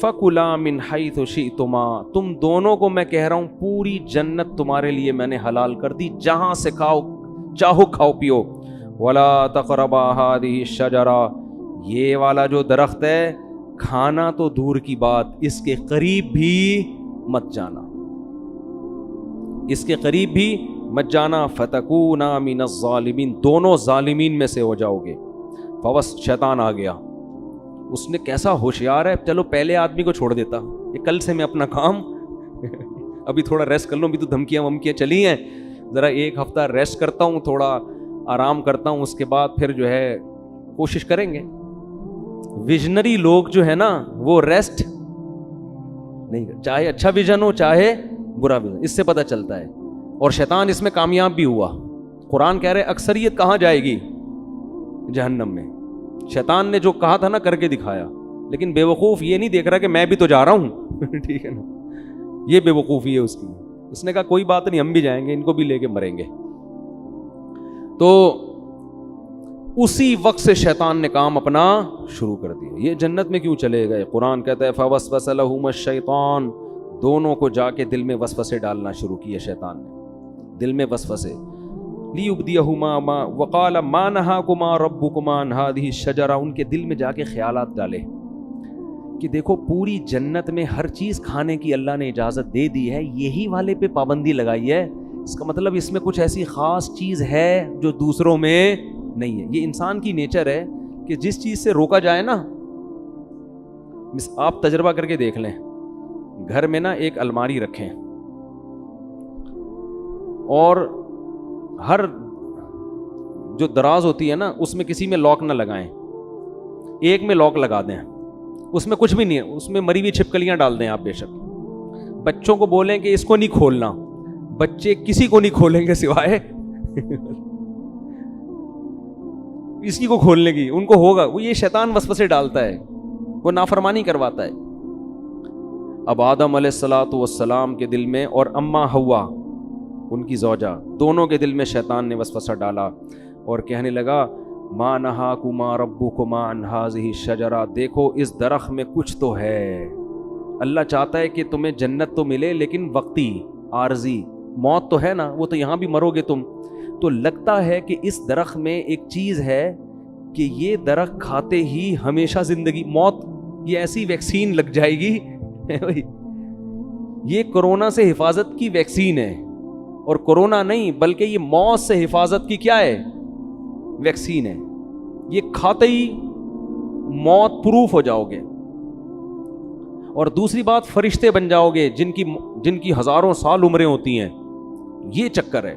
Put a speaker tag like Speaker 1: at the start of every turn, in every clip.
Speaker 1: فَكُلَا مِنْ حَيْثُ شِئْتُمَا، تم دونوں کو میں کہہ رہا ہوں پوری جنت تمہارے لیے میں نے حلال کر دی، جہاں سے کھاؤ چاہو کھاؤ پیو. وَلَا تَقْرَبَا هَٰذِهِ الشَّجَرَةَ، یہ والا جو درخت ہے کھانا تو دور کی بات، اس کے قریب بھی مت جانا، اس کے قریب بھی مت جانا. فَتَكُونَا مِنَ الظَّالِمِينَ، دونوں ظالمین میں سے ہو جاؤ گے. فبس شیطان آ گیا، اس نے کیسا ہوشیار ہے، چلو پہلے آدمی کو چھوڑ دیتا، یہ کل سے میں اپنا کام ابھی تھوڑا ریسٹ کر لوں، ابھی تو دھمکیاں ومکیاں چلی ہیں، ذرا ایک ہفتہ ریسٹ کرتا ہوں، تھوڑا آرام کرتا ہوں، اس کے بعد پھر جو ہے کوشش کریں گے. ویژنری لوگ جو ہے نا وہ ریسٹ نہیں کرتے، چاہے اچھا ویژن ہو چاہے برا ویژن، اس سے پتہ چلتا ہے. اور شیطان اس میں کامیاب بھی ہوا. قرآن کہہ رہے اکثریت کہاں جائے گی؟ جہنم میں. شیطان نے جو کہا تھا نا کر کے دکھایا، لیکن بے وقوف یہ نہیں دیکھ رہا کہ میں بھی تو جا رہا ہوں ٹھیک ہے نا، یہ بے وقوفی ہے اس کی. اس نے کہا کوئی بات نہیں، ہم بھی جائیں گے، ان کو بھی لے کے مریں گے. تو اسی وقت سے شیطان نے کام اپنا شروع کر دیا. یہ جنت میں کیوں چلے گئے؟ قرآن کہتا ہے فوسوس لہما الشیطان، دونوں کو جا کے دل میں وسوسے ڈالنا شروع کیے شیطان نے، دل میں وسوسے. لیبدیہما ما وقال ما نہاکما ربکما عن ہذہ الشجرہ، ان کے دل میں جا کے خیالات ڈالے کہ دیکھو پوری جنت میں ہر چیز کھانے کی اللہ نے اجازت دے دی ہے، یہی والے پہ پابندی لگائی ہے، اس کا مطلب اس میں کچھ ایسی خاص چیز ہے جو دوسروں میں نہیں ہے. یہ انسان کی نیچر ہے کہ جس چیز سے روکا جائے نا، آپ تجربہ کر کے دیکھ لیں، گھر میں نا ایک الماری رکھیں اور ہر جو دراز ہوتی ہے نا اس میں کسی میں لاک نہ لگائیں، ایک میں لاک لگا دیں، اس میں کچھ بھی نہیں ہے، اس میں مری ہوئی چھپکلیاں ڈال دیں آپ. بے شک بچوں کو بولیں کہ اس کو نہیں کھولنا، بچے کسی کو نہیں کھولیں گے سوائے اسی کو کھولنے کی، ان کو ہوگا. وہ یہ شیطان وسوسے ڈالتا ہے، وہ نافرمانی کرواتا ہے. اب آدم علیہ الصلوۃ والسلام کے دل میں اور اماں حوا ان کی زوجہ، دونوں کے دل میں شیطان نے وسوسہ ڈالا اور کہنے لگا ما نہاکما ربکما عن ہذہ الشجرہ، دیکھو اس درخت میں کچھ تو ہے، اللہ چاہتا ہے کہ تمہیں جنت تو ملے لیکن وقتی، عارضی، موت تو ہے نا، وہ تو یہاں بھی مرو گے تم. تو لگتا ہے کہ اس درخت میں ایک چیز ہے کہ یہ درخت کھاتے ہی ہمیشہ زندگی، موت، یہ ایسی ویکسین لگ جائے گی یہ کرونا سے حفاظت کی ویکسین ہے، اور کرونا نہیں بلکہ یہ موت سے حفاظت کی کیا ہے؟ ویکسین ہے. یہ کھاتے ہی موت پروف ہو جاؤ گے. اور دوسری بات، فرشتے بن جاؤ گے جن کی ہزاروں سال عمریں ہوتی ہیں. یہ چکر ہے.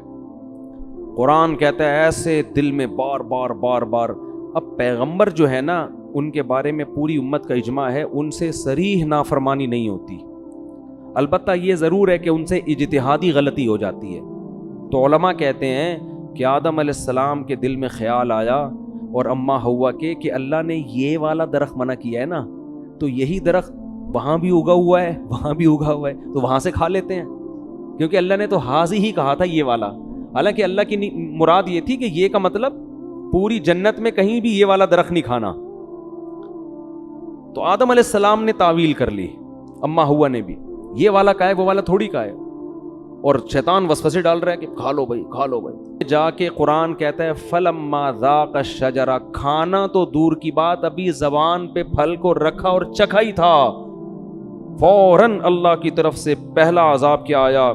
Speaker 1: قرآن کہتا ہے ایسے دل میں بار بار بار بار. اب پیغمبر جو ہے نا ان کے بارے میں پوری امت کا اجماع ہے، ان سے صریح نافرمانی نہیں ہوتی. البتہ یہ ضرور ہے کہ ان سے اجتہادی غلطی ہو جاتی ہے. تو علماء کہتے ہیں کہ آدم علیہ السلام کے دل میں خیال آیا اور اماں حوا کے کہ اللہ نے یہ والا درخت منع کیا ہے نا، تو یہی درخت وہاں بھی اگا ہوا ہے، وہاں بھی اگا ہوا ہے، تو وہاں سے کھا لیتے ہیں، کیونکہ اللہ نے تو حاضی ہی کہا تھا یہ والا. حالانکہ اللہ کی مراد یہ تھی کہ یہ کا مطلب پوری جنت میں کہیں بھی یہ والا درخت نہیں کھانا. تو آدم علیہ السلام نے تعویل کر لی، اماں حوا نے بھی، یہ والا کا ہے وہ والا تھوڑی کا ہے. اور شیطان وسوسے ڈال رہا ہے کہ کھا لو بھائی، کھا لو بھائی. جا کے قرآن کہتا ہے فلما ذاق الشجرہ، کھانا تو دور کی بات، ابھی زبان پہ پھل کو رکھا اور چکھا ہی تھا، فوراً اللہ کی طرف سے پہلا عذاب کیا آیا،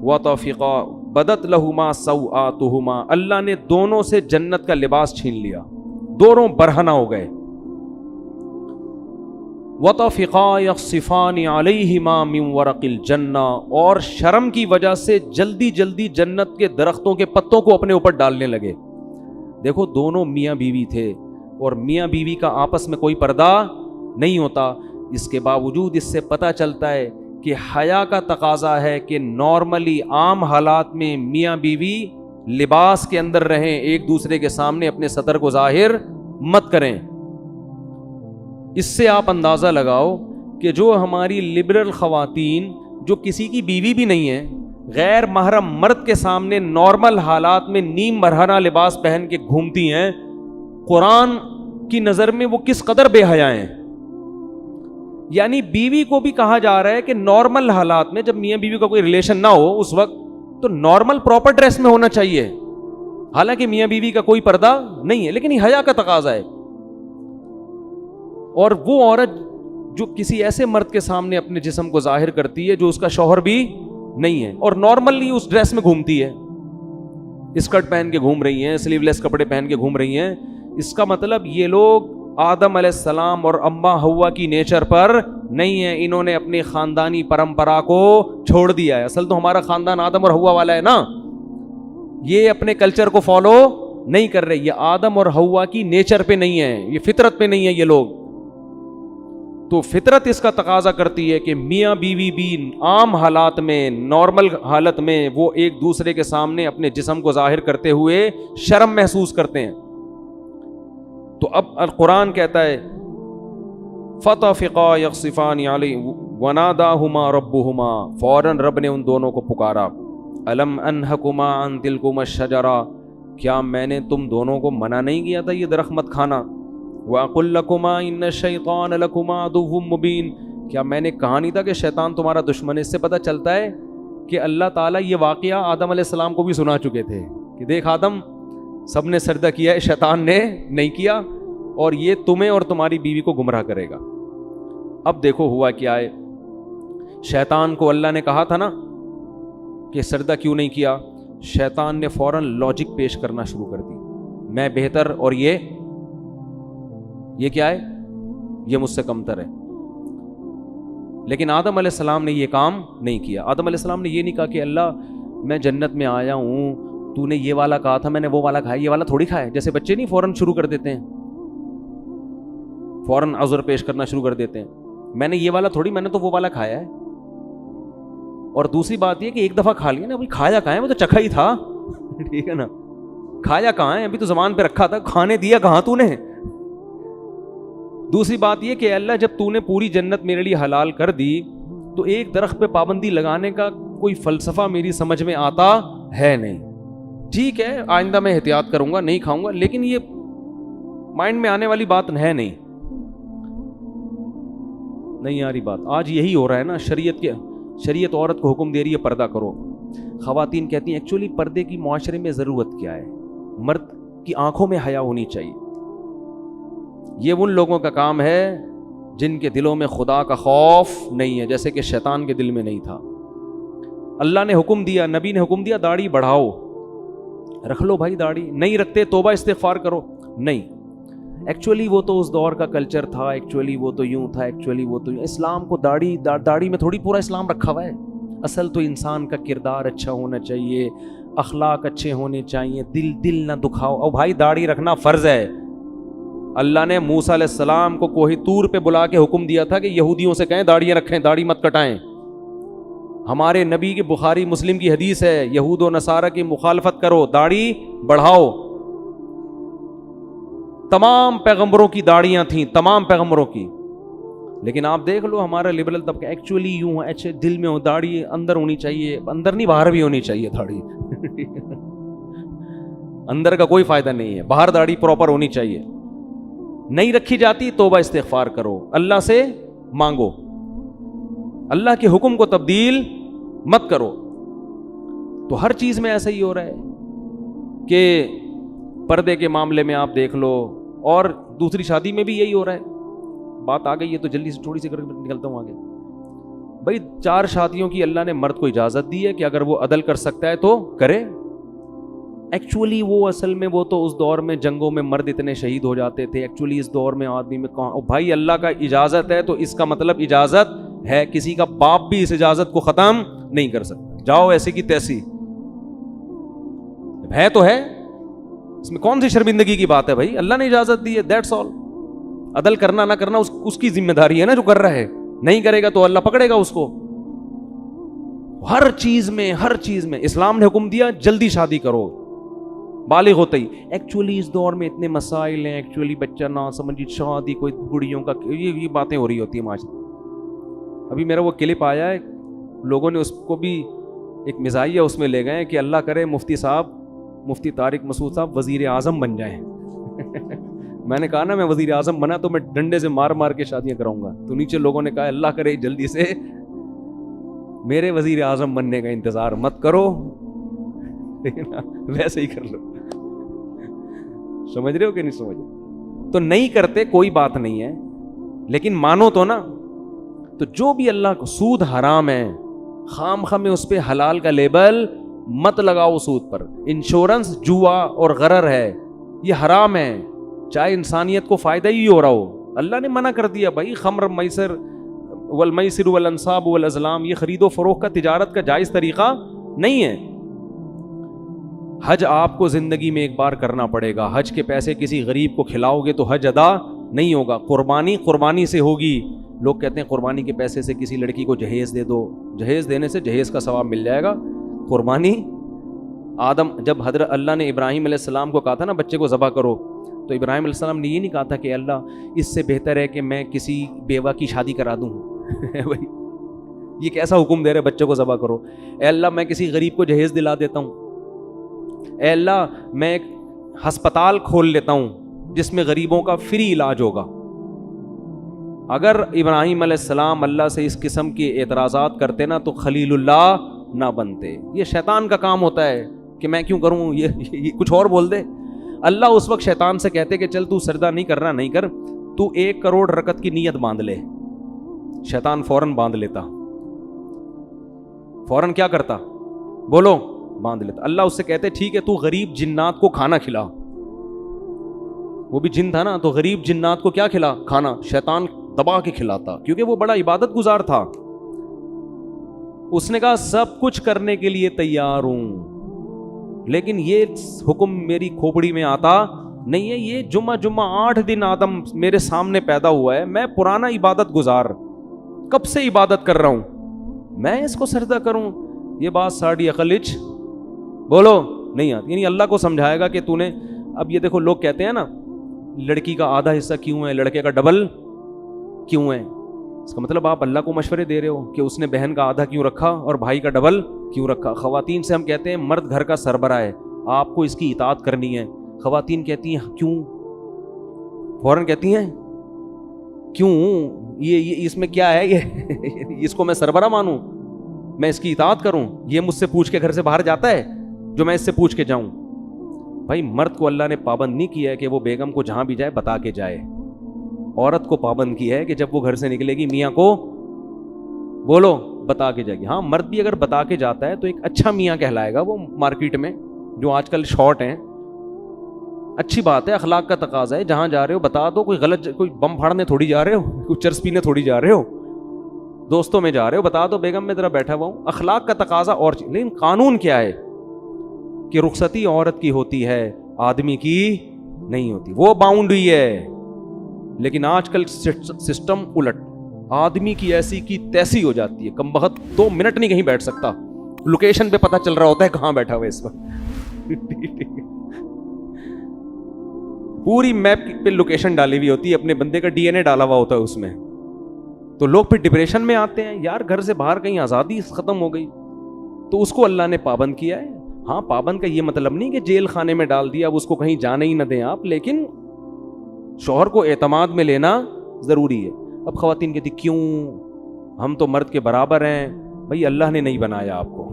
Speaker 1: وطفقا بدت لہما سوآتہما، اللہ نے دونوں سے جنت کا لباس چھین لیا، دونوں برہنہ ہو گئے. وطفقا یخصفان علیہما من ورق الجنہ، اور شرم کی وجہ سے جلدی جلدی جنت کے درختوں کے پتوں کو اپنے اوپر ڈالنے لگے. دیکھو دونوں میاں بیوی تھے اور میاں بیوی کا آپس میں کوئی پردہ نہیں ہوتا، اس کے باوجود اس سے پتہ چلتا ہے کہ حیا کا تقاضا ہے کہ نارملی عام حالات میں میاں بیوی لباس کے اندر رہیں، ایک دوسرے کے سامنے اپنے سطر کو ظاہر مت کریں. اس سے آپ اندازہ لگاؤ کہ جو ہماری لبرل خواتین جو کسی کی بیوی بھی نہیں ہے، غیر محرم مرد کے سامنے نارمل حالات میں نیم برہنہ لباس پہن کے گھومتی ہیں، قرآن کی نظر میں وہ کس قدر بے حیا ہیں. یعنی بیوی کو بھی کہا جا رہا ہے کہ نارمل حالات میں جب میاں بیوی کا کوئی ریلیشن نہ ہو اس وقت تو نارمل پراپر ڈریس میں ہونا چاہیے. حالانکہ میاں بیوی کا کوئی پردہ نہیں ہے, لیکن یہ حیا کا تقاضا ہے. اور وہ عورت جو کسی ایسے مرد کے سامنے اپنے جسم کو ظاہر کرتی ہے جو اس کا شوہر بھی نہیں ہے اور نارملی اس ڈریس میں گھومتی ہے, اسکرٹ پہن کے گھوم رہی ہیں, سلیو لیس کپڑے پہن کے گھوم رہی ہیں, اس کا مطلب یہ لوگ آدم علیہ السلام اور اما ہوا کی نیچر پر نہیں ہے, انہوں نے اپنی خاندانی پرمپرا کو چھوڑ دیا ہے. اصل تو ہمارا خاندان آدم اور ہوا والا ہے نا, یہ اپنے کلچر کو فالو نہیں کر رہے, یہ آدم اور ہوا کی نیچر پہ نہیں ہے, یہ فطرت پہ نہیں ہے یہ لوگ. تو فطرت اس کا تقاضا کرتی ہے کہ میاں بیوی بھی عام حالات میں, نارمل حالت میں وہ ایک دوسرے کے سامنے اپنے جسم کو ظاہر کرتے ہوئے شرم محسوس کرتے ہیں. تو اب القرآن کہتا ہے فَطَفِقَا يَخْصِفَانِ عَلَيْهِ وَنَادَاهُمَا رَبُّهُمَا, فوراً رب نے ان دونوں کو پکارا. أَلَمْ أَنْهَكُمَا عَنْ تِلْكُمَا الشَّجَرَةِ, کیا میں نے تم دونوں کو منع نہیں کیا تھا یہ درخت مت کھانا. وَأَقُلْ لَكُمَا إِنَّ الشَّيْطَانَ لَكُمَا عَدُوٌّ مُّبِينٌ, کیا میں نے کہا نہیں تھا کہ شیطان تمہارا دشمن ہے. اس سے پتہ چلتا ہے کہ اللہ تعالیٰ یہ واقعہ آدم علیہ السلام کو بھی سنا چکے تھے کہ دیکھ آدم, سب نے سجدہ کیا ہے, شیطان نے نہیں کیا, اور یہ تمہیں اور تمہاری بیوی کو گمراہ کرے گا. اب دیکھو ہوا کیا ہے, شیطان کو اللہ نے کہا تھا نا کہ سجدہ کیوں نہیں کیا, شیطان نے فوراً لاجک پیش کرنا شروع کر دی, میں بہتر اور یہ کیا ہے, یہ مجھ سے کمتر ہے. لیکن آدم علیہ السلام نے یہ کام نہیں کیا. آدم علیہ السلام نے یہ نہیں کہا کہ اللہ میں جنت میں آیا ہوں, تو نے یہ والا کہا تھا, میں نے وہ والا کھایا, یہ والا تھوڑی کھایا. جیسے بچے نہیں فوراً شروع کر دیتے ہیں, فوراً عذر پیش کرنا شروع کر دیتے ہیں, میں نے یہ والا تھوڑی, میں نے تو وہ والا کھایا ہے. اور دوسری بات یہ کہ ایک دفعہ کھا لیا نا, کھایا کہاں ہے, وہ تو چکھا ہی تھا, ٹھیک ہے نا, کھایا کہاں ہے, ابھی تو زبان پہ رکھا تھا, کھانے دیا کہاں تو نے. دوسری بات یہ کہ اللہ جب تو نے پوری جنت میرے لیے حلال کر دی تو ایک درخت پہ پابندی لگانے کا کوئی فلسفہ میری سمجھ میں آتا ہے نہیں. ٹھیک ہے آئندہ میں احتیاط کروں گا, نہیں کھاؤں گا, لیکن یہ مائنڈ میں آنے والی بات ہے نہیں آ رہی بات. آج یہی ہو رہا ہے نا, شریعت عورت کو حکم دے رہی ہے پردہ کرو. خواتین کہتی ہیں ایکچولی پردے کی معاشرے میں ضرورت کیا ہے, مرد کی آنکھوں میں حیا ہونی چاہیے. یہ ان لوگوں کا کام ہے جن کے دلوں میں خدا کا خوف نہیں ہے, جیسے کہ شیطان کے دل میں نہیں تھا. اللہ نے حکم دیا, نبی نے حکم دیا داڑھی بڑھاؤ, رکھ لو بھائی داڑھی, نہیں رکھتے توبہ استغفار کرو. نہیں, ایکچولی وہ تو اس دور کا کلچر تھا, ایکچولی وہ تو یوں تھا, ایکچولی وہ تو یوں. اسلام کو داڑھی میں تھوڑی پورا اسلام رکھا ہوا ہے. اصل تو انسان کا کردار اچھا ہونا چاہیے, اخلاق اچھے ہونے چاہیے, دل نہ دکھاؤ. اور بھائی داڑھی رکھنا فرض ہے. اللہ نے موسیٰ علیہ السلام کو کوہ طور پہ بلا کے حکم دیا تھا کہ یہودیوں سے کہیں داڑیاں رکھیں, داڑھی مت کٹائیں. ہمارے نبی کی بخاری مسلم کی حدیث ہے, یہود و نصارہ کی مخالفت کرو, داڑھی بڑھاؤ. تمام پیغمبروں کی داڑیاں تھیں, تمام پیغمبروں کی. لیکن آپ دیکھ لو ہمارا لبرل طبقہ ایکچولی یوں ہے, اچھے دل میں ہو داڑھی, اندر ہونی چاہیے, اندر نہیں باہر بھی ہونی چاہیے داڑھی. اندر کا کوئی فائدہ نہیں ہے, باہر داڑھی پراپر ہونی چاہیے. نہیں رکھی جاتی توبہ استغفار کرو, اللہ سے مانگو, اللہ کے حکم کو تبدیل مت کرو. تو ہر چیز میں ایسا ہی ہو رہا ہے کہ پردے کے معاملے میں آپ دیکھ لو, اور دوسری شادی میں بھی یہی ہو رہا ہے. بات آ گئی ہے تو جلدی سے تھوڑی سی کر کے نکلتا ہوں آگے. بھائی 4 شادیوں کی اللہ نے مرد کو اجازت دی ہے کہ اگر وہ عدل کر سکتا ہے تو کرے. ایکچولی وہ اصل میں وہ تو اس دور میں جنگوں میں مرد اتنے شہید ہو جاتے تھے, ایکچولی اس دور میں آدمی میں کہاں. بھائی اللہ کا اجازت ہے تو اس کا مطلب اجازت ہے, کسی کا باپ بھی اس اجازت کو ختم نہیں کر سکتا. جاؤ ایسی کی تیسی ہے تو ہے, اس میں کون سی شرمندگی کی بات ہے بھائی, اللہ نے اجازت دی ہے, دیٹس آل. عدل کرنا نہ کرنا اس کی ذمہ داری ہے نا, جو کر رہا ہے. نہیں کرے گا تو اللہ پکڑے گا اس کو. ہر چیز میں اسلام نے حکم دیا جلدی شادی کرو, بالغ ہوتے ہی. ایکچولی اس دور میں اتنے مسائل ہیں, ایکچولی بچہ نہ سمجھی, شادی کوئی بڑیوں کا, یہ باتیں ہو رہی ہوتی ہیں معاشرے. ابھی میرا وہ کلپ آیا ہے, لوگوں نے اس کو بھی ایک مزاحیہ اس میں لے گئے کہ اللہ کرے مفتی طارق مسعود صاحب وزیر اعظم بن جائیں. میں نے کہا نا میں وزیر اعظم بنا تو میں ڈنڈے سے مار مار کے شادیاں کراؤں گا. تو نیچے لوگوں نے کہا اللہ کرے جلدی سے میرے وزیر اعظم بننے کا انتظار مت کرو, ویسے ہی کر لو. سمجھ رہے ہو کہ نہیں سمجھ رہے؟ تو نہیں کرتے کوئی بات نہیں ہے, لیکن مانو تو نا. تو جو بھی اللہ کو, سود حرام ہے, خام خواہ میں اس پہ حلال کا لیبل مت لگاؤ سود پر. انشورنس جوا اور غرر ہے, یہ حرام ہے, چاہے انسانیت کو فائدہ ہی ہو رہا ہو. اللہ نے منع کر دیا بھائی, خمر میسر والمیسر والانصاب والازلام, یہ خرید و فروخت کا تجارت کا جائز طریقہ نہیں ہے. حج آپ کو زندگی میں ایک بار کرنا پڑے گا. حج کے پیسے کسی غریب کو کھلاؤ گے تو حج ادا نہیں ہوگا. قربانی سے ہوگی. لوگ کہتے ہیں قربانی کے پیسے سے کسی لڑکی کو جہیز دے دو, جہیز دینے سے جہیز کا ثواب مل جائے گا. قربانی جب حضرت اللہ نے ابراہیم علیہ السلام کو کہا تھا نا بچے کو ذبح کرو, تو ابراہیم علیہ السلام نے یہ نہیں کہا تھا کہ اللہ اس سے بہتر ہے کہ میں کسی بیوہ کی شادی کرا دوں. بھائی یہ کیسا حکم دے رہے بچے کو ذبح کرو. اے اللہ میں کسی غریب کو جہیز دلا دیتا ہوں. اے اللہ میں ایک ہسپتال کھول لیتا ہوں جس میں غریبوں کا فری علاج ہوگا. اگر ابراہیم علیہ السلام اللہ سے اس قسم کے اعتراضات کرتے نا تو خلیل اللہ نہ بنتے. یہ شیطان کا کام ہوتا ہے کہ میں کیوں کروں, یہ کچھ اور بول دے. اللہ اس وقت شیطان سے کہتے کہ چل تو سجدہ نہیں کرنا نہیں کر, تو 1 کروڑ رکعت کی نیت باندھ لے. شیطان فوراً باندھ لیتا. فوراً کیا کرتا بولو, باندھ لیتا. اللہ اس سے کہتے ٹھیک ہے تو غریب جنات کو کھانا کھلا. وہ بھی جن تھا نا, تو غریب جنات کو کیا کھلا, کھانا. شیطان دبا کے کھلاتا کیونکہ وہ بڑا عبادت گزار تھا. اس نے کہا سب کچھ کرنے کے لیے تیار ہوں, لیکن یہ حکم میری کھوپڑی میں آتا نہیں ہے. یہ جمعہ 8 دن آدم میرے سامنے پیدا ہوا ہے, میں پرانا عبادت گزار کب سے عبادت کر رہا ہوں, میں اس کو سجدہ کروں. یہ بات ساڑی عقلچ بولو نہیں آتی. یعنی اللہ کو سمجھائے گا کہ تو نے, اب یہ دیکھو لوگ کہتے ہیں نا لڑکی کا آدھا حصہ کیوں ہے, لڑکے کا ڈبل کیوں ہے. اس کا مطلب آپ اللہ کو مشورے دے رہے ہو کہ اس نے بہن کا آدھا کیوں رکھا اور بھائی کا ڈبل کیوں رکھا. خواتین سے ہم کہتے ہیں مرد گھر کا سربراہ ہے, آپ کو اس کی اطاعت کرنی ہے. خواتین کہتی ہیں کیوں, فوراً کہتی ہیں کیوں, یہ اس میں کیا ہے, یہ اس کو میں سربراہ مانوں, میں اس کی اطاعت کروں, یہ مجھ سے پوچھ کے گھر سے باہر جاتا ہے جو میں اس سے پوچھ کے جاؤں. بھائی مرد کو اللہ نے پابند نہیں کیا ہے کہ وہ بیگم کو جہاں بھی جائے بتا کے جائے. عورت کو پابند کیا ہے کہ جب وہ گھر سے نکلے گی میاں کو بولو بتا کے جائے گی. ہاں مرد بھی اگر بتا کے جاتا ہے تو ایک اچھا میاں کہلائے گا. وہ مارکیٹ میں جو آج کل شارٹ ہیں, اچھی بات ہے, اخلاق کا تقاضا ہے. جہاں جا رہے ہو بتا دو, کوئی غلط, کوئی بم پھاڑنے تھوڑی جا رہے ہو, کوئی چرس پینے تھوڑی جا رہے ہو, دوستوں میں جا رہے ہو, بتا دو بیگم میں ذرا بیٹھا ہوا ہوں. اخلاق کا تقاضا اور چیز. لیکن قانون کیا ہے کہ رخصتی عورت کی ہوتی ہے, آدمی کی نہیں ہوتی. وہ باؤنڈ ہوئی ہے. لیکن آج کل سسٹم الٹ, آدمی کی ایسی کی تیسی ہو جاتی ہے. کم بخت 2 منٹ نہیں کہیں بیٹھ سکتا, لوکیشن پہ پتہ چل رہا ہوتا ہے کہاں بیٹھا ہوا ہے اس وقت. پوری میپ پہ لوکیشن ڈالی ہوئی ہوتی ہے, اپنے بندے کا ڈی این اے ڈالا ہوا ہوتا ہے اس میں. تو لوگ پھر ڈپریشن میں آتے ہیں, یار گھر سے باہر کہیں آزادی ختم ہو گئی. تو اس کو اللہ نے پابند کیا ہے. ہاں پابند کا یہ مطلب نہیں کہ جیل خانے میں ڈال دیا, اب اس کو کہیں جانے ہی نہ دیں آپ, لیکن شوہر کو اعتماد میں لینا ضروری ہے. اب خواتین کہتی کیوں, ہم تو مرد کے برابر ہیں. بھائی اللہ نے نہیں بنایا آپ کو.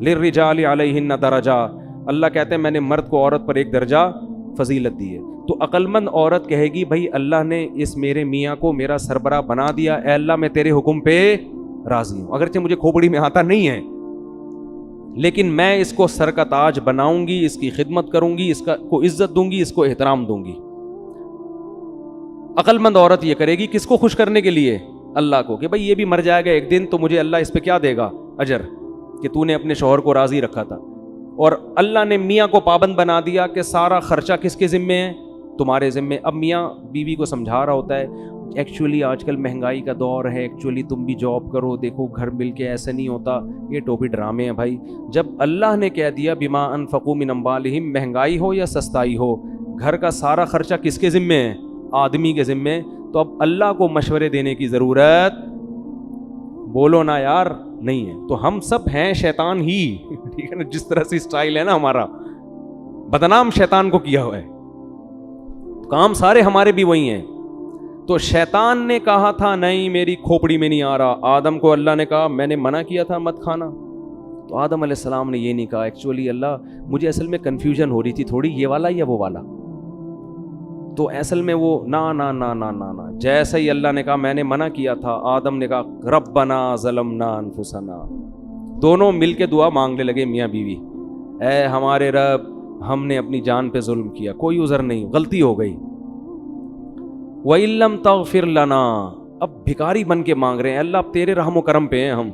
Speaker 1: للرجال علیہن درجہ, اللہ کہتے ہیں میں نے مرد کو عورت پر 1 درجہ فضیلت دی ہے. تو عقل مند عورت کہے گی بھائی اللہ نے اس میرے میاں کو میرا سربراہ بنا دیا, اے اللہ میں تیرے حکم پہ راضی ہوں. اگرچہ مجھے کھوپڑی میں آتا نہیں ہے, لیکن میں اس کو سر کا تاج بناؤں گی, اس کی خدمت کروں گی, اس کو عزت دوں گی, اس کو احترام دوں گی. عقل مند عورت یہ کرے گی کس کو خوش کرنے کے لیے, اللہ کو, کہ بھائی یہ بھی مر جائے گا ایک دن تو مجھے اللہ اس پہ کیا دے گا, اجر, کہ تو نے اپنے شوہر کو راضی رکھا تھا. اور اللہ نے میاں کو پابند بنا دیا کہ سارا خرچہ کس کے ذمے ہے, تمہارے ذمے. اب میاں بیوی کو سمجھا رہا ہوتا ہے ایکچولی آج کل مہنگائی کا دور ہے, ایکچولی تم بھی جاب کرو, دیکھو گھر مل کے ایسے نہیں ہوتا, یہ ٹوپی ڈرامے ہیں بھائی. جب اللہ نے کہہ دیا بما انفقوا من اموالہم, مہنگائی ہو یا سستائی ہو, گھر کا سارا خرچہ کس کے ذمے ہے, آدمی کے ذمے. تو اب اللہ کو مشورے دینے کی ضرورت بولو نا یار نہیں ہے. تو ہم سب ہیں شیطان ہی, ٹھیک ہے نا, جس طرح سے اسٹائل ہے نا ہمارا, بدنام شیطان کو کیا ہوا ہے. کام سارے ہمارے بھی وہی ہیں. تو شیطان نے کہا تھا نہیں میری کھوپڑی میں نہیں آ رہا. آدم کو اللہ نے کہا میں نے منع کیا تھا مت کھانا. تو آدم علیہ السلام نے یہ نہیں کہا ایکچولی اللہ مجھے اصل میں کنفیوژن ہو رہی تھی تھوڑی, یہ والا یا وہ والا. تو اصل میں وہ نا نا نا نا نا نا جیسا ہی اللہ نے کہا میں نے منع کیا تھا, آدم نے کہا ربنا ظلمنا انفسنا. دونوں مل کے دعا مانگنے لگے میاں بیوی, اے ہمارے رب ہم نے اپنی جان پہ ظلم کیا, کوئی عذر نہیں, غلطی ہو گئی. وَإِن لَّمْ تَغْفِرْ لَنَا, اب بھکاری بن کے مانگ رہے ہیں اللہ اب تیرے رحم و کرم پہ ہیں ہم,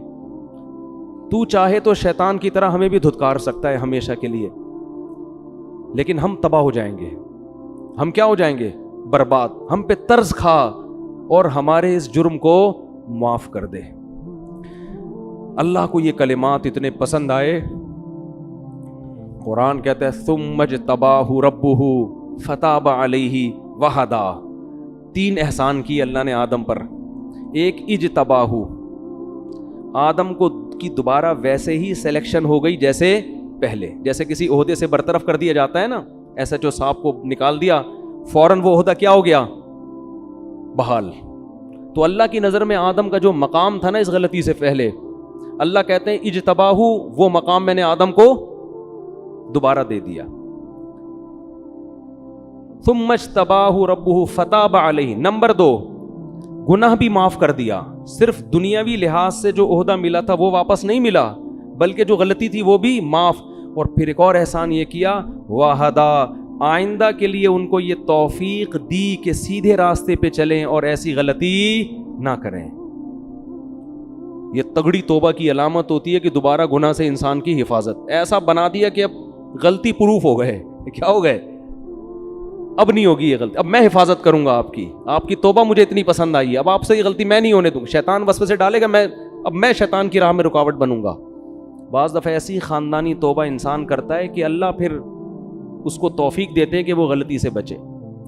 Speaker 1: تو چاہے تو شیطان کی طرح ہمیں بھی دھتکار سکتا ہے ہمیشہ کے لیے, لیکن ہم تباہ ہو جائیں گے. ہم کیا ہو جائیں گے؟ برباد. ہم پہ طرز کھا اور ہمارے اس جرم کو معاف کر دے. اللہ کو یہ کلمات اتنے پسند آئے, قرآن کہتا ہے ثم اجتباہ ربہ فتاب علیہ وہدا. 3 احسان کی اللہ نے آدم پر. ایک اجتباہ, آدم کو کی دوبارہ ویسے ہی سلیکشن ہو گئی جیسے پہلے, جیسے کسی عہدے سے برطرف کر دیا جاتا ہے نا, ایسا جو صاحب کو نکال دیا فوراً وہ عہدہ کیا ہو گیا؟ بحال. تو اللہ کی نظر میں آدم کا جو مقام تھا نا اس غلطی سے پہلے, اللہ کہتے ہیں اجتباہ, وہ مقام میں نے آدم کو دوبارہ دے دیا. ثم اجتباہ ربہ فتاب علیہ. نمبر 2, گناہ بھی معاف کر دیا. صرف دنیاوی لحاظ سے جو عہدہ ملا تھا وہ واپس نہیں ملا, بلکہ جو غلطی تھی وہ بھی معاف. اور پھر ایک اور احسان یہ کیا, وہدا, آئندہ کے لیے ان کو یہ توفیق دی کہ سیدھے راستے پہ چلیں اور ایسی غلطی نہ کریں. یہ تگڑی توبہ کی علامت ہوتی ہے کہ دوبارہ گناہ سے انسان کی حفاظت. ایسا بنا دیا کہ اب غلطی پروف ہو گئے. کیا ہو گئے؟ اب نہیں ہوگی یہ غلطی, اب میں حفاظت کروں گا آپ کی توبہ مجھے اتنی پسند آئی ہے, اب آپ سے یہ غلطی میں نہیں ہونے دوں. شیطان وسوسے ڈالے گا, اب میں شیطان کی راہ میں رکاوٹ بنوں گا. بعض دفعہ ایسی خاندانی توبہ انسان کرتا ہے کہ اللہ پھر اس کو توفیق دیتے ہیں کہ وہ غلطی سے بچے,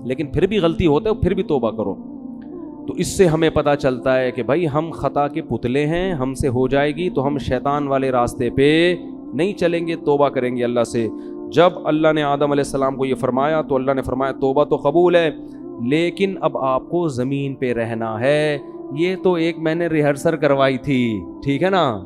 Speaker 1: لیکن پھر بھی غلطی ہوتا ہے پھر بھی توبہ کرو. تو اس سے ہمیں پتہ چلتا ہے کہ بھائی ہم خطا کے پتلے ہیں, ہم سے ہو جائے گی تو ہم شیطان والے راستے پہ نہیں چلیں گے, توبہ کریں گے اللہ سے. جب اللہ نے آدم علیہ السلام کو یہ فرمایا تو اللہ نے فرمایا توبہ تو قبول ہے, لیکن اب آپ کو زمین پہ رہنا ہے. یہ تو ایک میں نے ریہرسل کروائی تھی, ٹھیک ہے نا,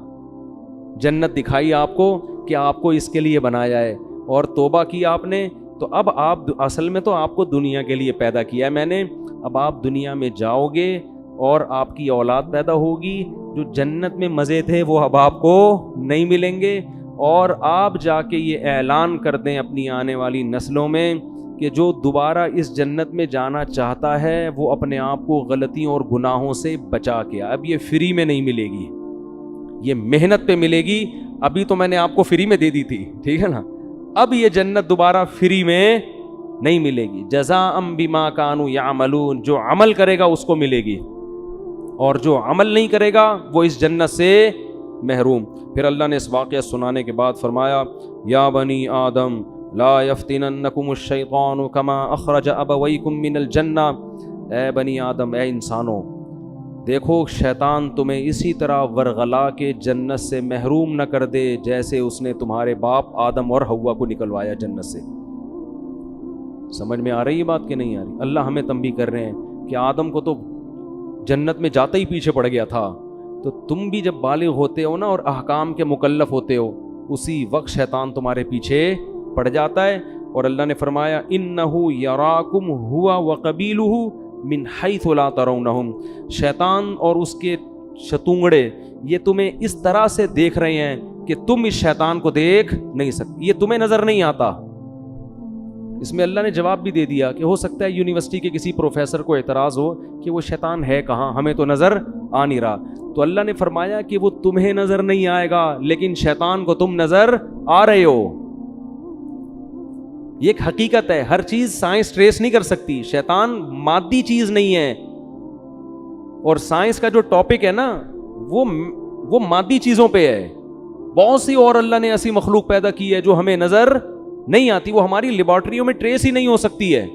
Speaker 1: جنت دکھائی آپ کو کہ آپ کو اس کے لیے بنایا ہے, اور توبہ کی آپ نے, تو اب آپ اصل میں تو آپ کو دنیا کے لیے پیدا کیا ہے میں نے. اب آپ دنیا میں جاؤ گے اور آپ کی اولاد پیدا ہوگی, جو جنت میں مزے تھے وہ اب آپ کو نہیں ملیں گے, اور آپ جا کے یہ اعلان کر دیں اپنی آنے والی نسلوں میں کہ جو دوبارہ اس جنت میں جانا چاہتا ہے وہ اپنے آپ کو غلطیوں اور گناہوں سے بچا کے. اب یہ فری میں نہیں ملے گی, یہ محنت پہ ملے گی. ابھی تو میں نے آپ کو فری میں دے دی تھی, ٹھیک ہے نا, اب یہ جنت دوبارہ فری میں نہیں ملے گی. جزاء بما کانوا یعملون, جو عمل کرے گا اس کو ملے گی, اور جو عمل نہیں کرے گا وہ اس جنت سے محروم. پھر اللہ نے اس واقعہ سنانے کے بعد فرمایا یا بنی آدم لا یفتننکم الشیطان کما اخرج ابویکم من الجنہ. اے بنی آدم, اے انسانوں, دیکھو شیطان تمہیں اسی طرح ورغلا کے جنت سے محروم نہ کر دے جیسے اس نے تمہارے باپ آدم اور حوا کو نکلوایا جنت سے. سمجھ میں آ رہی ہے بات کہ نہیں آ رہی؟ اللہ ہمیں تنبیہ کر رہے ہیں کہ آدم کو تو جنت میں جاتے ہی پیچھے پڑ گیا تھا, تو تم بھی جب بالغ ہوتے ہو نا اور احکام کے مکلف ہوتے ہو, اسی وقت شیطان تمہارے پیچھے پڑ جاتا ہے. اور اللہ نے فرمایا انہ یراکم ہوا وقبیلہ من حیث لا ترونہم. شیطان اور اس کے شتونگڑے یہ تمہیں اس طرح سے دیکھ رہے ہیں کہ تم اس شیطان کو دیکھ نہیں سکتے, یہ تمہیں نظر نہیں آتا. اس میں اللہ نے جواب بھی دے دیا کہ ہو سکتا ہے یونیورسٹی کے کسی پروفیسر کو اعتراض ہو کہ وہ شیطان ہے کہاں, ہمیں تو نظر آ نہیں رہا. تو اللہ نے فرمایا کہ وہ تمہیں نظر نہیں آئے گا, لیکن شیطان کو تم نظر آ رہے ہو. یہ ایک حقیقت ہے, ہر چیز سائنس ٹریس نہیں کر سکتی. شیطان مادی چیز نہیں ہے, اور سائنس کا جو ٹاپک ہے نا وہ مادی چیزوں پہ ہے. بہت سی اور اللہ نے ایسی مخلوق پیدا کی ہے جو ہمیں نظر نہیں آتی, وہ ہماری لیبارٹریوں میں ٹریس ہی نہیں ہو سکتی ہے.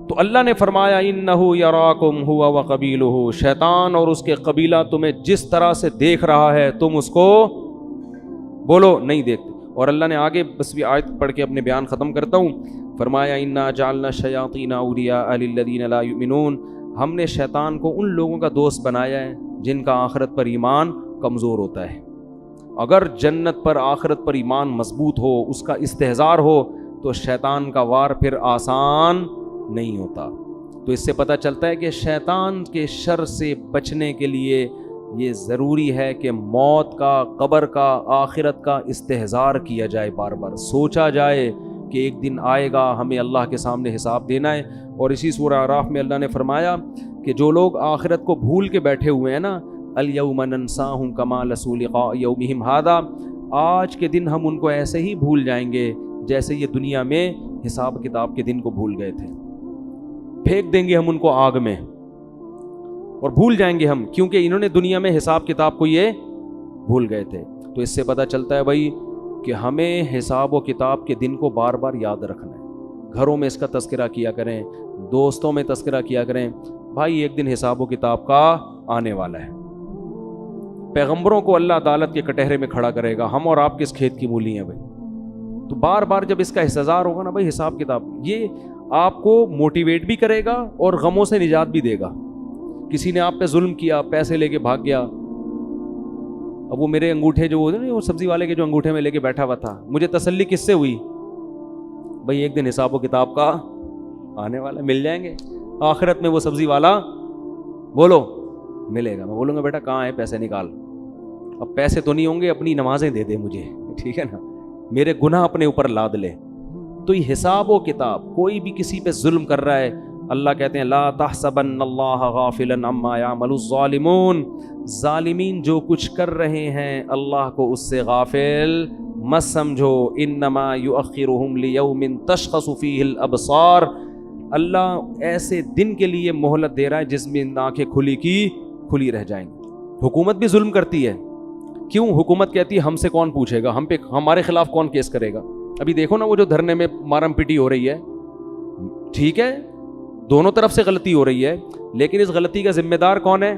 Speaker 1: تو اللہ نے فرمایا انہ یراکم ہوا وقبیلہ, شیطان اور اس کے قبیلہ تمہیں جس طرح سے دیکھ رہا ہے تم اس کو بولو نہیں دیکھتے. اور اللہ نے آگے بس بھی آیت پڑھ کے اپنے بیان ختم کرتا ہوں. فرمایا انا جعلنا الشیاطین اولیاء للذین لا یؤمنون، ہم نے شیطان کو ان لوگوں کا دوست بنایا ہے جن کا آخرت پر ایمان کمزور ہوتا ہے۔ اگر جنت پر آخرت پر ایمان مضبوط ہو، اس کا استحضار ہو، تو شیطان کا وار پھر آسان نہیں ہوتا۔ تو اس سے پتہ چلتا ہے کہ شیطان کے شر سے بچنے کے لیے یہ ضروری ہے کہ موت کا، قبر کا، آخرت کا استحضار کیا جائے، بار بار سوچا جائے کہ ایک دن آئے گا، ہمیں اللہ کے سامنے حساب دینا ہے۔ اور اسی سورہ اعراف میں اللہ نے فرمایا کہ جو لوگ آخرت کو بھول کے بیٹھے ہوئے ہیں نا، الیوم ننساہم کما نسوا لقاء یومہم ھذا، آج کے دن ہم ان کو ایسے ہی بھول جائیں گے جیسے یہ دنیا میں حساب کتاب کے دن کو بھول گئے تھے۔ پھینک دیں گے ہم ان کو آگ میں اور بھول جائیں گے ہم، کیونکہ انہوں نے دنیا میں حساب کتاب کو یہ بھول گئے تھے۔ تو اس سے پتہ چلتا ہے بھائی کہ ہمیں حساب و کتاب کے دن کو بار بار یاد رکھنا ہے، گھروں میں اس کا تذکرہ کیا کریں، دوستوں میں تذکرہ کیا کریں، بھائی ایک دن حساب و کتاب کا آنے والا ہے۔ پیغمبروں کو اللہ عدالت کے کٹہرے میں کھڑا کرے گا، ہم اور آپ کس کھیت کی مولی ہیں بھائی؟ تو بار بار جب اس کا استحضار ہوگا نا بھائی حساب کتاب، یہ آپ کو موٹیویٹ بھی کرے گا اور غموں سے نجات بھی دے گا۔ کسی نے آپ پہ ظلم کیا، پیسے لے کے بھاگ گیا، اب وہ میرے انگوٹھے جو ہوتے ہیں وہ سبزی والے کے جو انگوٹھے میں لے کے بیٹھا ہوا تھا، مجھے تسلی کس سے ہوئی؟ بھائی ایک دن حساب و کتاب کا آنے والا، مل جائیں گے آخرت میں وہ سبزی والا، بولو ملے گا۔ میں بولوں گا بیٹا کہاں ہے پیسے نکال، اب پیسے تو نہیں ہوں گے، اپنی نمازیں دے دے مجھے، ٹھیک ہے نا، میرے گناہ اپنے اوپر لاد لے۔ تو یہ حساب و کتاب، کوئی بھی کسی پہ ظلم کر رہا ہے، اللہ کہتے ہیں لا تحسبن اللہ غافلا عما یعمل الظالمون، ظالمین جو کچھ کر رہے ہیں اللہ کو اس سے غافل مت سمجھو، انما یؤخرہم لیوم تشخص فیہ الابصار، اللہ ایسے دن کے لیے مہلت دے رہا ہے جس میں آنکھیں کھلی کی کھلی رہ جائیں گی۔ حکومت بھی ظلم کرتی ہے، کیوں؟ حکومت کہتی ہے ہم سے کون پوچھے گا، ہم پہ ہمارے خلاف کون کیس کرے گا؟ ابھی دیکھو نا وہ جو دھرنے میں مارم پیٹی ہو رہی ہے، ٹھیک ہے دونوں طرف سے غلطی ہو رہی ہے، لیکن اس غلطی کا ذمہ دار کون ہے؟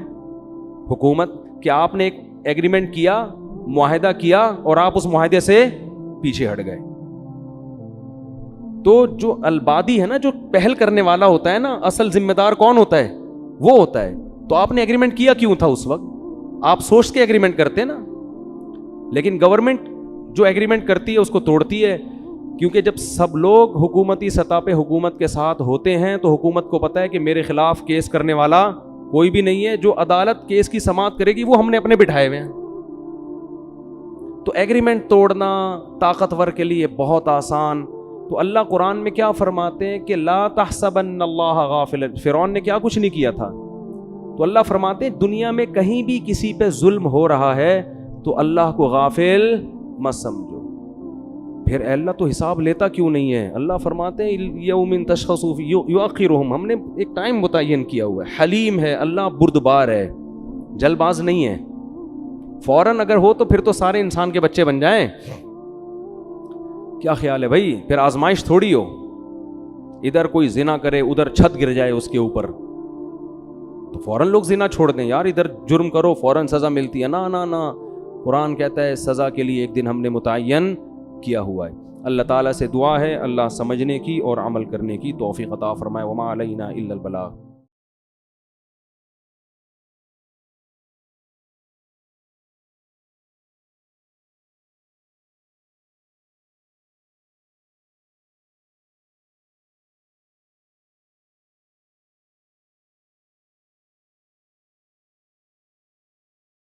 Speaker 1: حکومت۔ کیا آپ نے ایک ایگریمنٹ کیا، معاہدہ کیا اور آپ اس معاہدے سے پیچھے ہٹ گئے؟ تو جو البادی ہے نا، جو پہل کرنے والا ہوتا ہے نا، اصل ذمہ دار کون ہوتا ہے؟ وہ ہوتا ہے۔ تو آپ نے ایگریمنٹ کیا کیوں تھا اس وقت؟ آپ سوچ کے ایگریمنٹ کرتے نا، لیکن گورنمنٹ جو ایگریمنٹ کرتی ہے اس کو توڑتی ہے، کیونکہ جب سب لوگ حکومتی سطح پہ حکومت کے ساتھ ہوتے ہیں تو حکومت کو پتہ ہے کہ میرے خلاف کیس کرنے والا کوئی بھی نہیں ہے، جو عدالت کیس کی سماعت کرے گی وہ ہم نے اپنے بٹھائے ہوئے ہیں۔ تو ایگریمنٹ توڑنا طاقتور کے لیے بہت آسان۔ تو اللہ قرآن میں کیا فرماتے ہیں کہ لا تحسبن اللہ غافلا، فرعون نے کیا کچھ نہیں کیا تھا، تو اللہ فرماتے ہیں دنیا میں کہیں بھی کسی پہ ظلم ہو رہا ہے تو اللہ کو غافل مت سمجھو۔ پھر اے اللہ تو حساب لیتا کیوں نہیں ہے؟ اللہ فرماتے ہیں یوم تشخص یؤخرہم، ہم نے ایک ٹائم متعین کیا ہوا ہے، حلیم ہے اللہ، بردبار ہے، جلد باز نہیں ہے۔ فوراً اگر ہو تو پھر تو سارے انسان کے بچے بن جائیں۔ کیا خیال ہے بھائی؟ پھر آزمائش تھوڑی ہو، ادھر کوئی زنا کرے ادھر چھت گر جائے اس کے اوپر تو فوراً لوگ زنا چھوڑ دیں، یار ادھر جرم کرو فوراً سزا ملتی ہے، نا نا نا، قرآن کہتا ہے سزا کے لیے ایک دن ہم نے متعین کیا ہوا ہے۔ اللہ تعالیٰ سے دعا ہے اللہ سمجھنے کی اور عمل کرنے کی توفیق عطا فرمائے۔ وما علینا الا البلاغ۔